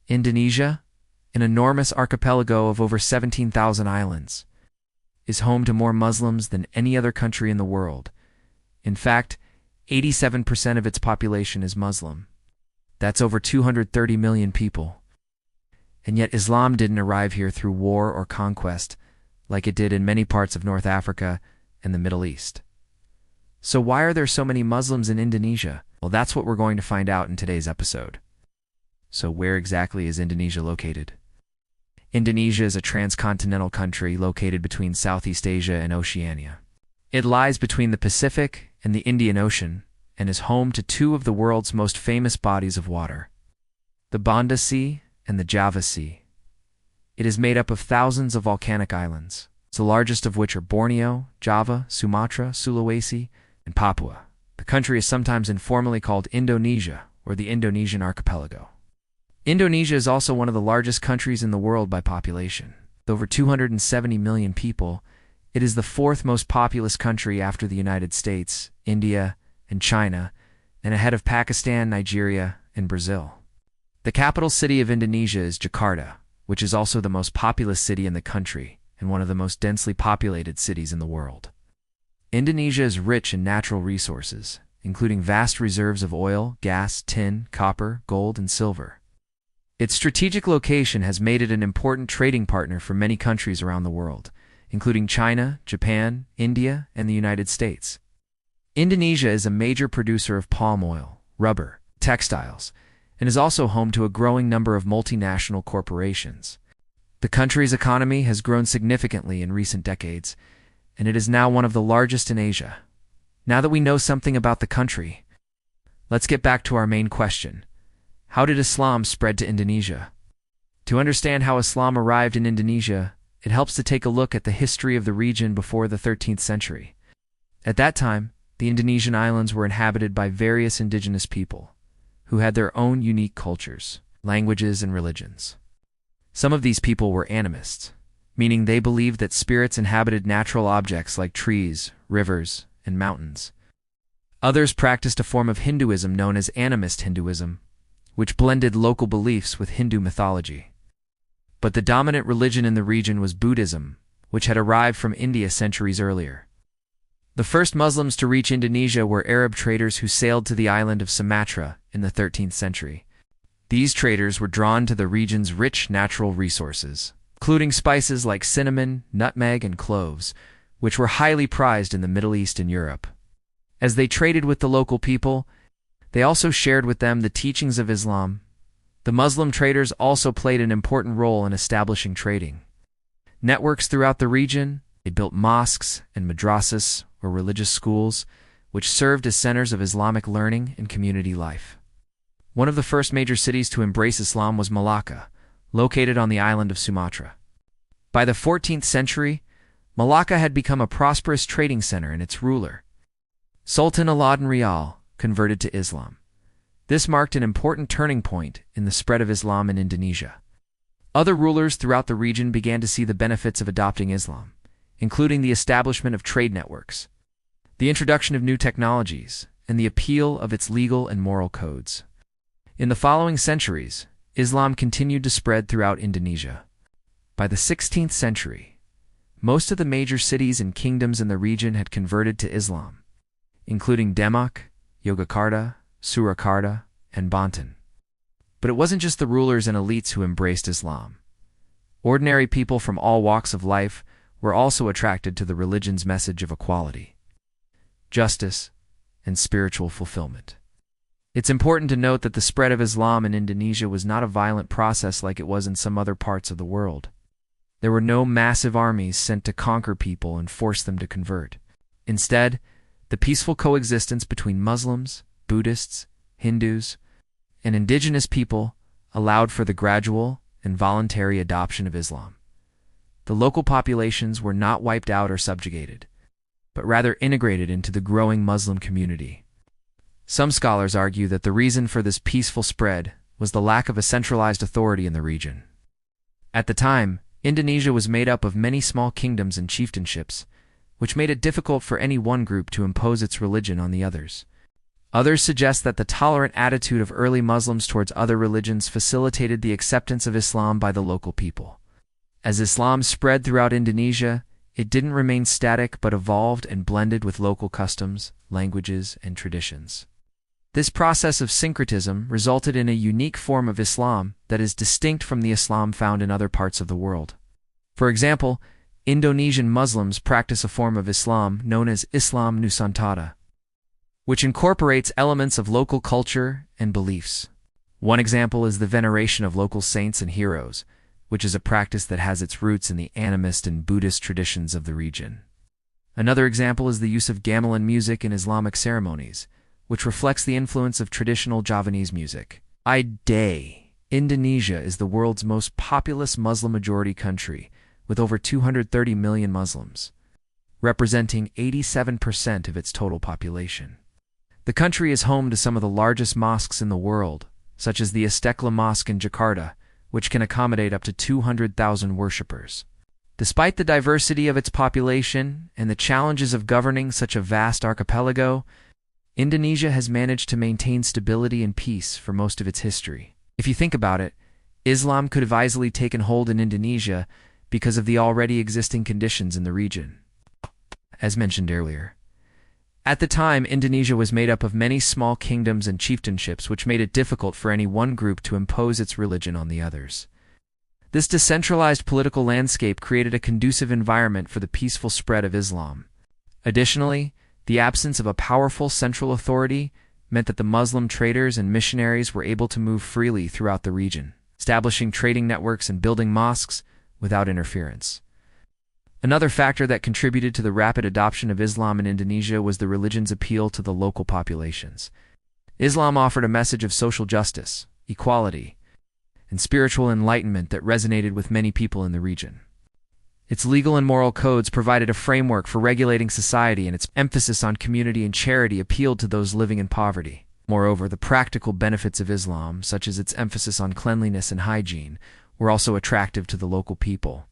Indonesia, an enormous archipelago of over 17,000 islands, is home to more Muslims than any other country in the world. In fact, 87% of its population is Muslim. That's over 230 million people. And yet Islam didn't arrive here through war or conquest, like it did in many parts of North Africa and the Middle East. So why are there so many Muslims in Indonesia? Well, that's what we're going to find out in today's episode. So where exactly is Indonesia located? Indonesia is a transcontinental country located between Southeast Asia and Oceania. It lies between the Pacific and the Indian Ocean and is home to two of the world's most famous bodies of water, the Banda Sea and the Java Sea. It is made up of thousands of volcanic islands, the largest of which are Borneo, Java, Sumatra, Sulawesi, and Papua. The country is sometimes informally called Indonesia, or the Indonesian archipelago. Indonesia is also one of the largest countries in the world by population. With over 270 million people, it is the fourth most populous country after the United States, India, and China, and ahead of Pakistan, Nigeria, and Brazil. The capital city of Indonesia is Jakarta, which is also the most populous city in the country and one of the most densely populated cities in the world. Indonesia is rich in natural resources, including vast reserves of oil, gas, tin, copper, gold, and silver. Its strategic location has made it an important trading partner for many countries around the world, including China, Japan, India, and the United States. Indonesia is a major producer of palm oil, rubber, textiles, and is also home to a growing number of multinational corporations. The country's economy has grown significantly in recent decades, and it is now one of the largest in Asia. Now that we know something about the country, let's get back to our main question. How did Islam spread to Indonesia? To understand how Islam arrived in Indonesia, it helps to take a look at the history of the region before the 13th century. At that time, the Indonesian islands were inhabited by various indigenous people, who had their own unique cultures, languages, and religions. Some of these people were animists, meaning they believed that spirits inhabited natural objects like trees, rivers, and mountains. Others practiced a form of Hinduism known as animist Hinduism, which blended local beliefs with Hindu mythology. But the dominant religion in the region was Buddhism, which had arrived from India centuries earlier. The first Muslims to reach Indonesia were Arab traders who sailed to the island of Sumatra in the 13th century. These traders were drawn to the region's rich natural resources, including spices like cinnamon, nutmeg, and cloves, which were highly prized in the Middle East and Europe. As they traded with the local people, they also shared with them the teachings of Islam. The Muslim traders also played an important role in establishing trading networks throughout the region. They built mosques and madrasas, or religious schools, which served as centers of Islamic learning and community life. One of the first major cities to embrace Islam was Malacca, located on the island of Sumatra. By the 14th century, Malacca had become a prosperous trading center, and its ruler, Sultan Alauddin Rial, converted to Islam. This marked an important turning point in the spread of Islam in Indonesia. Other rulers throughout the region began to see the benefits of adopting Islam, including the establishment of trade networks, the introduction of new technologies, and the appeal of its legal and moral codes. In the following centuries, Islam continued to spread throughout Indonesia. By the 16th century, most of the major cities and kingdoms in the region had converted to Islam, including Demak, Yogyakarta, Surakarta, and Banten. But it wasn't just the rulers and elites who embraced Islam. Ordinary people from all walks of life were also attracted to the religion's message of equality, justice, and spiritual fulfillment. It's important to note that the spread of Islam in Indonesia was not a violent process like it was in some other parts of the world. There were no massive armies sent to conquer people and force them to convert. Instead, the peaceful coexistence between Muslims, Buddhists, Hindus, and indigenous people allowed for the gradual and voluntary adoption of Islam. The local populations were not wiped out or subjugated, but rather integrated into the growing Muslim community. Some scholars argue that the reason for this peaceful spread was the lack of a centralized authority in the region. At the time, Indonesia was made up of many small kingdoms and chieftainships, which made it difficult for any one group to impose its religion on the others. Others suggest that the tolerant attitude of early Muslims towards other religions facilitated the acceptance of Islam by the local people. As Islam spread throughout Indonesia, it didn't remain static but evolved and blended with local customs, languages, and traditions. This process of syncretism resulted in a unique form of Islam that is distinct from the Islam found in other parts of the world. For example, Indonesian Muslims practice a form of Islam known as Islam Nusantara, which incorporates elements of local culture and beliefs. One example is the veneration of local saints and heroes, which is a practice that has its roots in the animist and Buddhist traditions of the region. Another example is the use of gamelan music in Islamic ceremonies, which reflects the influence of traditional Javanese music. Today, Indonesia is the world's most populous Muslim-majority country, with over 230 million Muslims, representing 87% of its total population. The country is home to some of the largest mosques in the world, such as the Istiqlal Mosque in Jakarta, which can accommodate up to 200,000 worshippers. Despite the diversity of its population and the challenges of governing such a vast archipelago, Indonesia has managed to maintain stability and peace for most of its history. If you think about it, Islam could have easily taken hold in Indonesia because of the already existing conditions in the region. As mentioned earlier, at the time, Indonesia was made up of many small kingdoms and chieftainships, which made it difficult for any one group to impose its religion on the others. This decentralized political landscape created a conducive environment for the peaceful spread of Islam. Additionally, the absence of a powerful central authority meant that the Muslim traders and missionaries were able to move freely throughout the region, establishing trading networks and building mosques without interference. Another factor that contributed to the rapid adoption of Islam in Indonesia was the religion's appeal to the local populations. Islam offered a message of social justice, equality, and spiritual enlightenment that resonated with many people in the region. Its legal and moral codes provided a framework for regulating society, and its emphasis on community and charity appealed to those living in poverty. Moreover, the practical benefits of Islam, such as its emphasis on cleanliness and hygiene, were also attractive to the local people.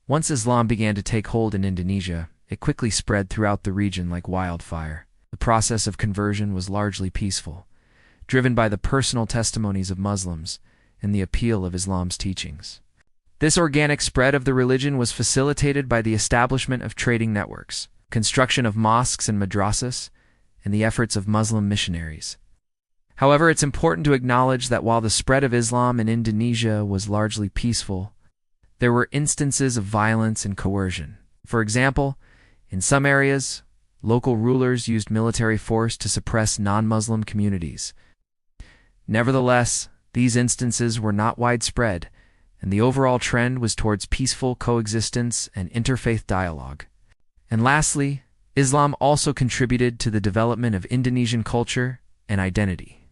Once Islam began to take hold in Indonesia, it quickly spread throughout the region like wildfire. The process of conversion was largely peaceful, driven by the personal testimonies of Muslims and the appeal of Islam's teachings. This organic spread of the religion was facilitated by the establishment of trading networks, construction of mosques and madrasas, and the efforts of Muslim missionaries. However, it's important to acknowledge that while the spread of Islam in Indonesia was largely peaceful, there were instances of violence and coercion. For example, in some areas, local rulers used military force to suppress non-Muslim communities. Nevertheless, these instances were not widespread, and the overall trend was towards peaceful coexistence and interfaith dialogue. And lastly, Islam also contributed to the development of Indonesian culture and identity.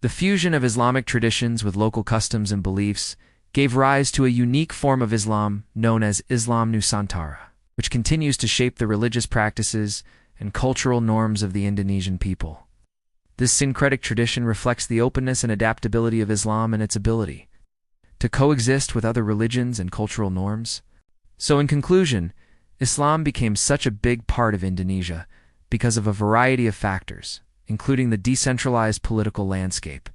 The fusion of Islamic traditions with local customs and beliefs gave rise to a unique form of Islam known as Islam Nusantara, which continues to shape the religious practices and cultural norms of the Indonesian people. This syncretic tradition reflects the openness and adaptability of Islam and its ability to coexist with other religions and cultural norms. So in conclusion, Islam became such a big part of Indonesia because of a variety of factors, including the decentralized political landscape,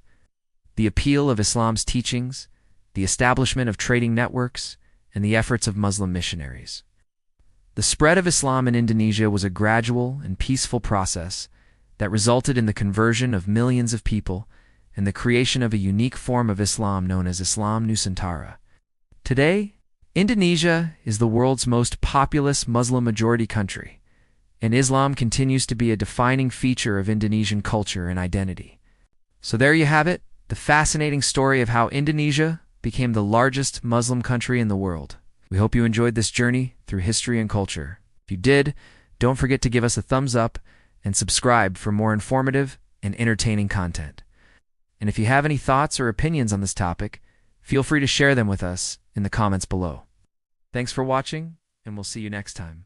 the appeal of Islam's teachings, the establishment of trading networks, and the efforts of Muslim missionaries. The spread of Islam in Indonesia was a gradual and peaceful process that resulted in the conversion of millions of people and the creation of a unique form of Islam known as Islam Nusantara. Today, Indonesia is the world's most populous Muslim-majority country, and Islam continues to be a defining feature of Indonesian culture and identity. So there you have it, the fascinating story of how Indonesia became the largest Muslim country in the world. We hope you enjoyed this journey through history and culture. If you did, don't forget to give us a thumbs up and subscribe for more informative and entertaining content. And if you have any thoughts or opinions on this topic, feel free to share them with us in the comments below. Thanks for watching, and we'll see you next time.